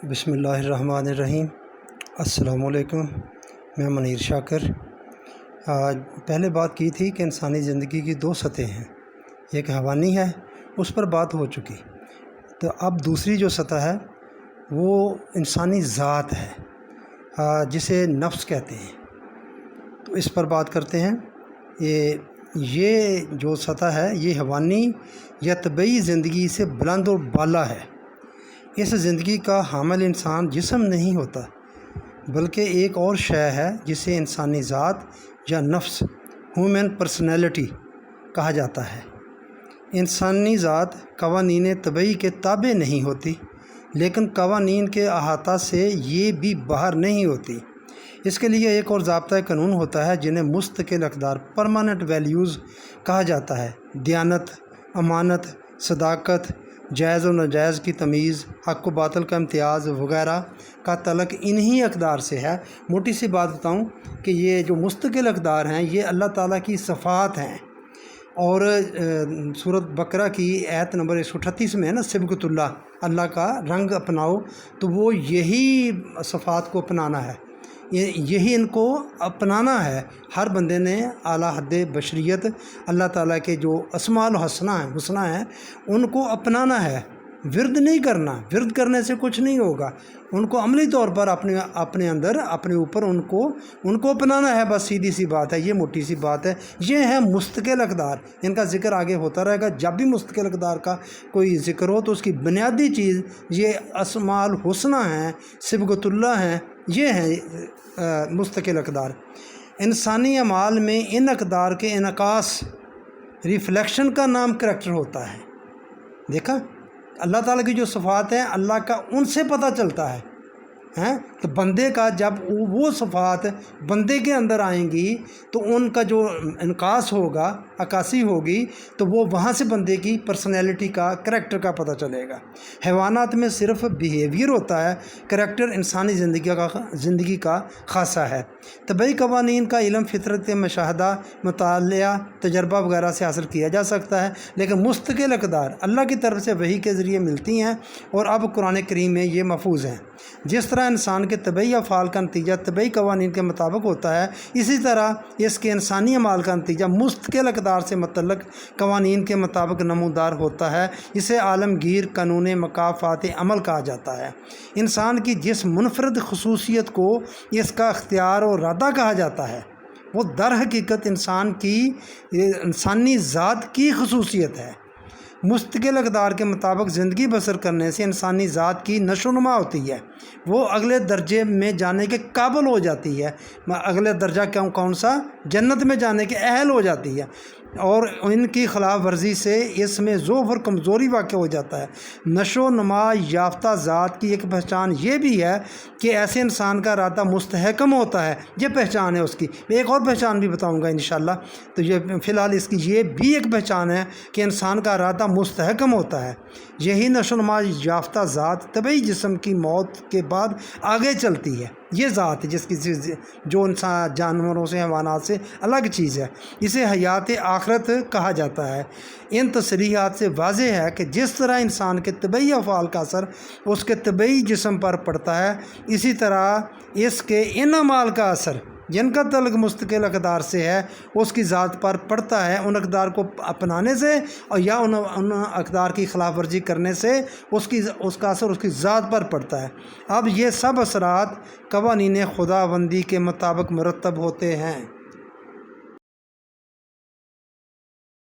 بسم اللہ الرحمن الرحیم۔ السلام علیکم، میں منیر شاکر۔ پہلے بات کی تھی کہ انسانی زندگی کی دو سطح ہیں، ایک حیوانی ہے، اس پر بات ہو چکی۔ تو اب دوسری جو سطح ہے وہ انسانی ذات ہے، جسے نفس کہتے ہیں، تو اس پر بات کرتے ہیں۔ یہ جو سطح ہے یہ حیوانی یا طبعی زندگی سے بلند و بالا ہے۔ اس زندگی کا حامل انسان جسم نہیں ہوتا، بلکہ ایک اور شے ہے جسے انسانی ذات یا نفس ہیومن پرسنالٹی کہا جاتا ہے۔ انسانی ذات قوانین طبعی کے تابع نہیں ہوتی، لیکن قوانین کے احاطہ سے یہ بھی باہر نہیں ہوتی۔ اس کے لیے ایک اور ضابطۂ قانون ہوتا ہے جنہیں مستقل اقدار پرماننٹ ویلیوز کہا جاتا ہے۔ دیانت، امانت، صداقت، جائز و ناجائز کی تمیز، حق و باطل کا امتیاز وغیرہ کا تعلق انہی اقدار سے ہے۔ موٹی سی بات بتاؤں کہ یہ جو مستقل اقدار ہیں یہ اللہ تعالیٰ کی صفات ہیں، اور سورۃ بقرہ کی آیت نمبر 138 میں ہے نا، صبغۃ اللہ کا رنگ اپناؤ، تو وہ یہی صفات کو اپنانا ہے، یہی ان کو اپنانا ہے۔ ہر بندے نے اعلیٰ حد بشریت اللہ تعالیٰ کے جو اسماء الحسنہ ہیں ان کو اپنانا ہے، ورد نہیں کرنا۔ ورد کرنے سے کچھ نہیں ہوگا، ان کو عملی طور پر اپنے اندر اپنے اوپر ان کو اپنانا ہے، بس سیدھی سی بات ہے، یہ موٹی سی بات ہے۔ یہ ہے مستقل اقدار، ان کا ذکر آگے ہوتا رہے گا۔ جب بھی مستقل اقدار کا کوئی ذکر ہو تو اس کی بنیادی چیز یہ اسماء الحسنہ ہیں، صبغۃ اللہ ہیں، یہ ہیں مستقل اقدار۔ انسانی اعمال میں ان اقدار کے انعکاس، ریفلیکشن کا نام کریکٹر ہوتا ہے۔ دیکھا، اللہ تعالیٰ کی جو صفات ہیں اللہ کا ان سے پتہ چلتا ہے، تو بندے کا جب وہ صفات بندے کے اندر آئیں گی تو ان کا جو انعکاس ہوگا، عکاسی ہوگی، تو وہ وہاں سے بندے کی پرسنالٹی کا، کریکٹر کا پتہ چلے گا۔ حیوانات میں صرف بیہیویئر ہوتا ہے، کریکٹر انسانی زندگی کا خاصہ ہے۔ طبعی قوانین کا علم فطرت، مشاہدہ، مطالعہ، تجربہ وغیرہ سے حاصل کیا جا سکتا ہے، لیکن مستقل اقدار اللہ کی طرف سے وحی کے ذریعے ملتی ہیں، اور اب قرآن کریم میں یہ محفوظ ہیں۔ جس طرح انسان کے طبعی افعال کا نتیجہ طبعی قوانین کے مطابق ہوتا ہے، اسی طرح اس کے انسانی اعمال کا نتیجہ مستقل اقدار سے متعلق قوانین کے مطابق نمودار ہوتا ہے۔ اسے عالمگیر قانون مکافات عمل کہا جاتا ہے۔ انسان کی جس منفرد خصوصیت کو اس کا اختیار و ارادہ کہا جاتا ہے، وہ در حقیقت انسانی ذات کی خصوصیت ہے۔ مستقل اقدار کے مطابق زندگی بسر کرنے سے انسانی ذات کی نشو و نما ہوتی ہے، وہ اگلے درجے میں جانے کے قابل ہو جاتی ہے۔ اگلے درجہ کون سا؟ جنت میں جانے کے اہل ہو جاتی ہے، اور ان کی خلاف ورزی سے اس میں ضعف اور کمزوری واقع ہو جاتا ہے۔ نشو و نما یافتہ ذات کی ایک پہچان یہ بھی ہے کہ ایسے انسان کا ارادہ مستحکم ہوتا ہے، یہ پہچان ہے اس کی۔ میں ایک اور پہچان بھی بتاؤں گا انشاءاللہ، تو یہ فی الحال اس کی یہ بھی ایک پہچان ہے کہ انسان کا ارادہ مستحکم ہوتا ہے۔ یہی نشو و نما یافتہ ذات طبعی جسم کی موت کے بعد آگے چلتی ہے۔ یہ ذات جس کی جو انسان جانوروں سے، حیوانات سے الگ چیز ہے، اسے حیات آخرت کہا جاتا ہے۔ ان تصریحات سے واضح ہے کہ جس طرح انسان کے طبعی افعال کا اثر اس کے طبعی جسم پر پڑتا ہے، اسی طرح اس کے ان اعمال کا اثر جن کا تعلق مستقل اقدار سے ہے اس کی ذات پر پڑتا ہے۔ ان اقدار کو اپنانے سے اور یا ان اقدار کی خلاف ورزی کرنے سے اس کا اثر اس کی ذات پر پڑتا ہے۔ اب یہ سب اثرات قوانین خداوندی کے مطابق مرتب ہوتے ہیں۔